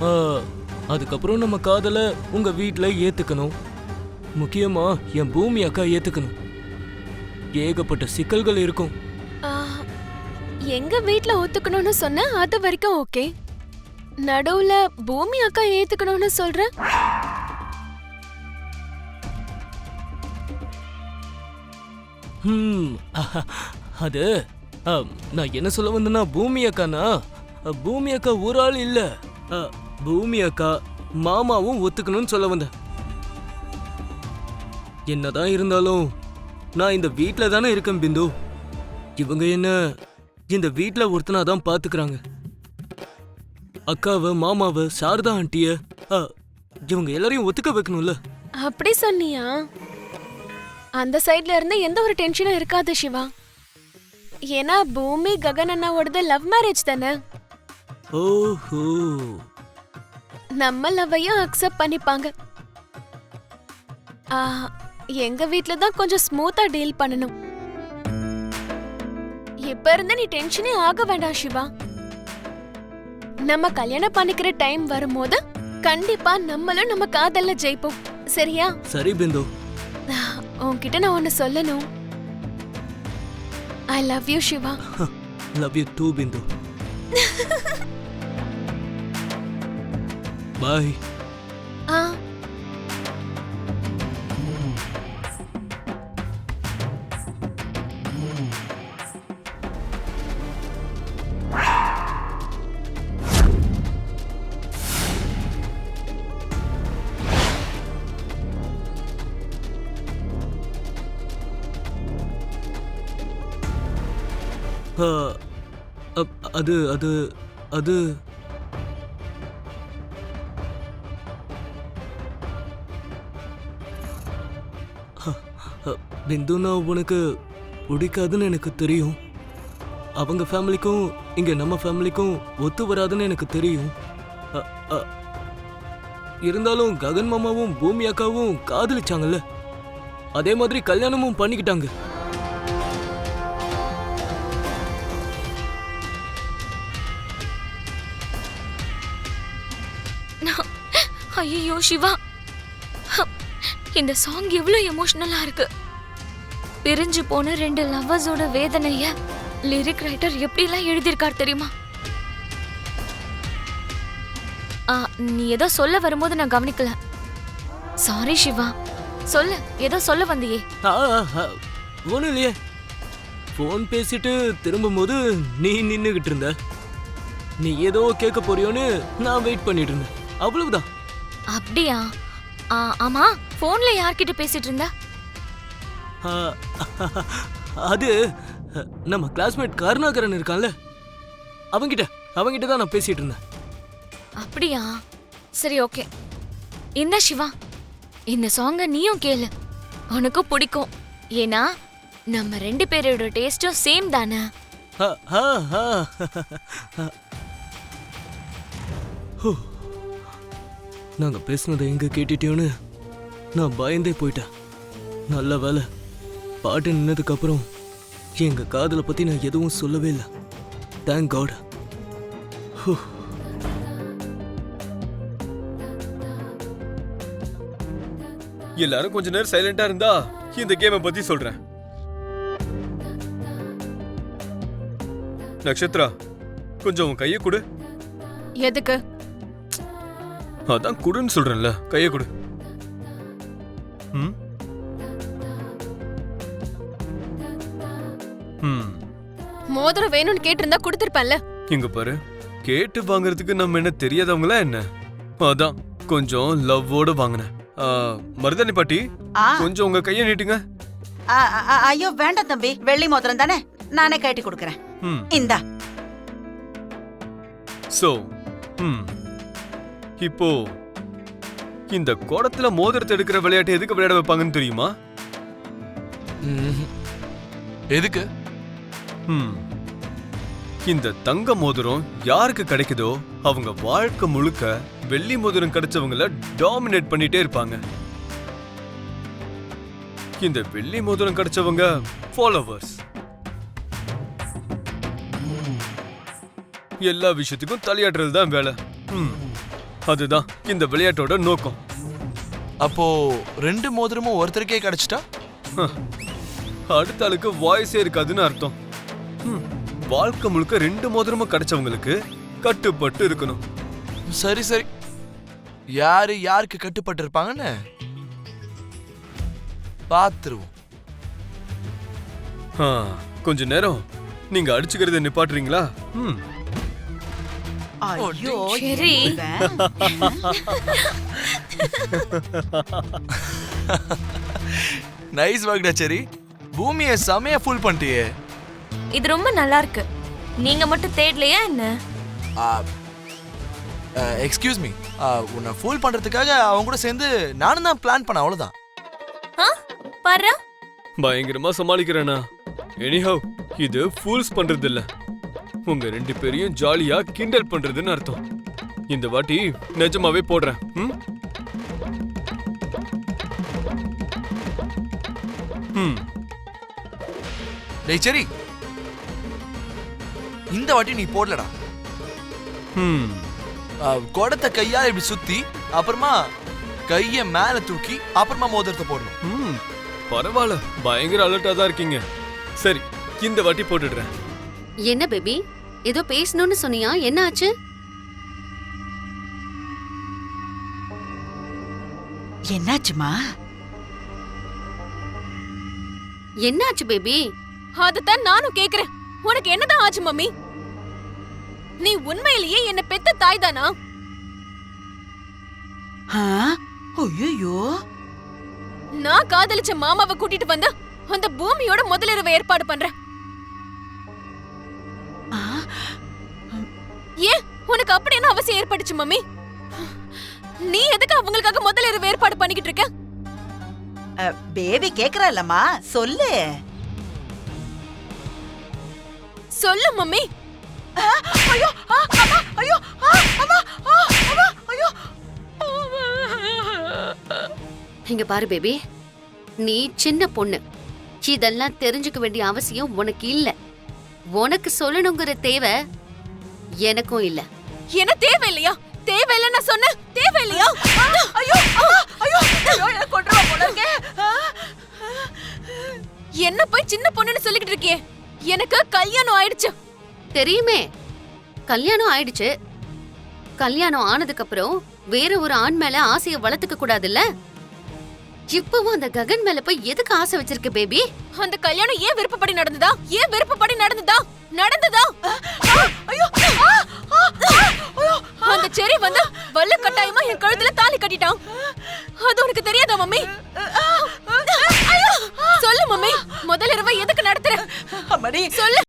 ஆ, அதுக்கப்புறம் நம்ம காதல உங்க வீட்ல ஏத்துக்கணும். முக்கியமா என் பூமி அக்கா ஏத்துக்கணும். ஏகப்பட்ட சிக்கல்கள் இருக்கும். ஆ, எங்க வீட்ல ஒத்துக்கணும்னு சொன்ன அது வரைக்கும் ஓகே. நடுவுல பூமி அக்கா ஏத்துக்கணும்னு சொல்ற. அது நான் என்ன சொல்ல வந்தேன்னா, பூமி அக்கானா பூமி அக்கா ஒரு ஆள் இல்ல. பூமி அக்கா மாமாவும் ஒத்துக்கணும்னு சொல்ல வந்தேன். என்னதான் இருந்தாலும் நான் இந்த வீட்ல தானே இருக்கேன் பிந்து. இவங்க என்ன இந்த வீட்ல ஒருத்தனா தான் பாத்துக்கிறாங்க. அக்காவை, மாமாவை, சாரதா ஆண்டிய இவங்க எல்லாரையும் ஒத்துக்க வைக்கணும்ல. அப்படி சொன்னியா? அந்த சைடுல இருந்து எந்த ஒரு டென்ஷனும் இருக்காது சிவா. ஏன்னா பூமி ககன் அண்ணாவோடது லவ் மேரேஜ் தானே. ஓஹோ, நம்ம லவ்வையும் அக்செப்ட் பண்ணிப்பாங்க. எங்க வீட்ல தான் கொஞ்சம் ஸ்மூத்தா டீல் பண்ணணும். இப்ப இருந்து நீ டென்ஷனே ஆக வேண்டாம் சிவா. நம்ம கல்யாணம் பண்ணிக்கிற டைம் வரும்போது கண்டிப்பா நம்மளும் நம்ம காதல்ல ஜெயிப்போம். சரியா? சரி பிந்து. உன்கிட்ட நான் ஒன்னு சொல்லணும். I love you Siva. Love you too Bindu. Bye. அது அது அது பிந்து, நான் உனக்கு பிடிக்காதுன்னு எனக்கு தெரியும். அவங்க ஃபேமிலிக்கும் இங்க நம்ம ஃபேமிலிக்கும் ஒத்து வராதுன்னு எனக்கு தெரியும். இருந்தாலும் ககன் மாமாவும் பூமி அக்காவும் காதலிச்சாங்கல்ல, அதே மாதிரி கல்யாணமும் பண்ணிக்கிட்டாங்க. ஐயோ சிவா, இந்த சாங் எவ்வளவு எமோஷனலா இருக்கு. பிரிஞ்சு போன ரெண்டு லவ்வர்ஸோட வேதனைய லிரிக் ரைட்டர் எப்படி எல்லாம் எழுதியிருக்கார் தெரியுமா? நீ ஏதோ சொல்ல வரும்போது நான் கவனிக்கல. சாரி சிவா, சொல்லு, ஏதோ சொல்ல வந்தியே. ஒன்னும் இல்லையே. போன் பேசிட்டு திரும்பும் போது நீ நின்னுகிட்டு இருந்த. நீ ஏதோ கேட்க போறியோன்னு நான் வெயிட் பண்ணிட்டு இருந்தேன், அவ்வளவுதான். அப்படியா? ஆமா, போன்ல யார்கிட்ட பேசிட்டு இருந்த? அது நம்ம கிளாஸ்மேட் கருணாகரன் இருக்கான்ல, அவங்கிட்ட தான் நான் பேசிட்டு இருந்தேன். அப்படியா? சரி, ஓகே. இந்த சிவா, இந்த சாங்க நீயும் கேளு, உனக்கு பிடிக்கும். ஏன்னா நம்ம ரெண்டு பேரோட டேஸ்டும் சேம் தானே. நாங்க பேசுனதை எங்க கேட்டுட்டியோன்னு நான் பயந்தே போயிட்டேன். நல்ல வேலை, பாட்டு நின்னதுக்கு அப்புறம் எங்க காதலை பத்தி நான் எதுவும் சொல்லவே இல்லை. Thank God. எல்லாரும் கொஞ்ச நேரம் சைலண்டா இருந்தா இந்த கேமை பத்தி சொல்றேன். நக்ஷத்ரா, கொஞ்சம் உன் கையை கொடு. எதுக்கு? அதான் குடுன்னு சொல்றேன்ல, கையை கொடு. மோதிரம் வேணும்னு கேட்டிருந்தா கொடுத்திருப்பேன்ல. இங்க பாரு, கேட்டு வாங்குறதுக்கு நம்ம என்ன தெரியாதவங்களா என்ன? அதான் கொஞ்சம் லவ்வோட வாங்கினேன். மருதாணி பாட்டி, கொஞ்சம் உங்க கையை நீட்டுங்க. ஐயோ வேண்டாம் தம்பி, வெள்ளி மோதிரம் தானே, நானே கட்டி கொடுக்கறேன். இந்தா. சோ இப்போ இந்த கோடத்துல மோதிரத்தை எடுக்கிற விளையாட்டு எதுக்கு விளையாட வைப்பாங்கன்னு தெரியுமா? எதுக்கு? இந்த தங்க மோதிரம் யாருக்கு கிடைக்குதோ அவங்க வாழ்க்கை முழுக்க வெள்ளி மோதிரம் கிடைச்சவங்கள டாமினேட் பண்ணிட்டே இருப்பாங்க. இந்த வெள்ளி மோதிரம் கிடைச்சவங்க ஃபாலோவர்ஸ். எல்லா விஷயத்துக்கும் தலையாடுறது தான் வேலை. அதுதான் இந்த விளையாட்டோட நோக்கம். அப்போ 2 மோதிரமும் ஒருத்தருக்கே கிடைச்சிட்டா அடுத்த ஆளுக்கு வாய்ஸே இருக்காதுன்னு அர்த்தம். வாழ்க்கை முழுக்க 2 மோதிரமும் கிடைச்சவங்களுக்கு கட்டுப்பட்டு இருக்கணும். சரி சரி, யாரு யாருக்கு கட்டுப்பட்டு இருப்பாங்கன்னு பாத்துருவோம். கொஞ்ச நேரம் நீங்க அடிச்சுக்கிறத நிப்பாட்டுறீங்களா? ஐயோ சரி. இவன். நைஸ் ஒர்க்டா சரி. பூமியை செமையா ஃபுல் பண்ணிட்டியே. இது ரொம்ப நல்லா இருக்கு. நீங்க மட்டும் தேடலையா என்ன? எக்ஸ்கியூஸ் மீ, உன்னை ஃபுல் பண்றதுக்காக அவங்க கூட சேர்ந்து நானும் தான் பிளான் பண்ண, அவ்வளவுதான். பாரு, பயங்கரமா சமாளிக்கிறேனா? எனிஹவ், இது ஃபூல்ஸ் பண்றது இல்ல, உங்க 2 பேரையும் ஜாலியா கிண்டல் பண்றதுன்னு அர்த்தம். இந்த வாட்டி நிஜமாவே போடுறேன். டேய் சரி, இந்த வாட்டி நீ போடலடா. குடத்தை கையால இப்படி சுத்தி அப்புறமா கைய மேல தூக்கி அப்புறமா மோதிரத்தை போடணும். பரவாயில்ல, பயங்கர அலர்ட்டா தான் இருக்கீங்க. சரி, இந்த வாட்டி போட்டுடுறேன். என்ன பேபி, ஏதோ பேசணும்னு சொன்னியா, என்ன ஆச்சு? என்னாச்சுமா? என்ன ஆச்சு பேபி? அதுதான் நானும் கேக்குறேன். உனக்கு என்னதான் ஆச்சு மம்மி? நீ உண்மையிலேயே என்ன பெத்த தாய் தானா? ஐயோ, நான் காதலிச்ச மாமாவை கூட்டிட்டு வந்த அந்த பூமியோட முதலிரவு ஏற்பாடு பண்றேன். ஏன் உனக்கு அப்படி என்ன அவசியம் ஏற்பட்டுச்சு மம்மி? நீ எதுக்கு அவங்களுக்காக முதலிரவு ஏற்பாடு பண்ணிக்கிட்டு இருக்க? பேபி கேக்குறல்லம்மா, சொல்லு சொல்லு மம்மி. ஐயோ, அம்மா, ஐயோ, அம்மா, அம்மா, ஐயோ. இங்க பாரு பேபி, நீ சின்ன பொண்ணு, இதெல்லாம் தெரிஞ்சுக்க வேண்டிய அவசியம் உனக்கு இல்ல. உனக்கு சொல்லணுங்கிற தேவை எனக்கும் இல்ல. என்ன தேவையில்லையா? தேவையில்லை நான் சொன்ன தேவையில்லையா? ஐயோ, ஐயோ, ஐயோ, என்ன கொன்றுவா போல இருக்கே. என்ன போய் சின்ன பொண்ணுன்னு சொல்லிக்கிட்டு இருக்கியே? எனக்கு கல்யாணம் ஆயிடுச்சு. தெரியுமே, கல்யாணம் ஆயிடுச்சு. கல்யாணம் ஆனதுக்கு அப்புறம் வேற ஒரு ஆண் மேல ஆசைய வளர்த்துக்க கூடாதுல்ல? இப்பவும் அந்த ககன் மேல போய் எதுக்கு ஆசை வச்சிருக்க பேபி? அந்த கல்யாணம் ஏன் விருப்பப்படி நடந்ததா? ஏன் விருப்பப்படி நடந்ததா? ஐயோ, அந்த செரி வந்து வல்ல கட்டாயமா என் கழுத்துல தாலி கட்டிட்டான். அது உனக்கு தெரியாதா மம்மி? சொல்லு மம்மி, முதல் இரவை எதுக்கு நடத்துற? அம்மாடி சொல்லு.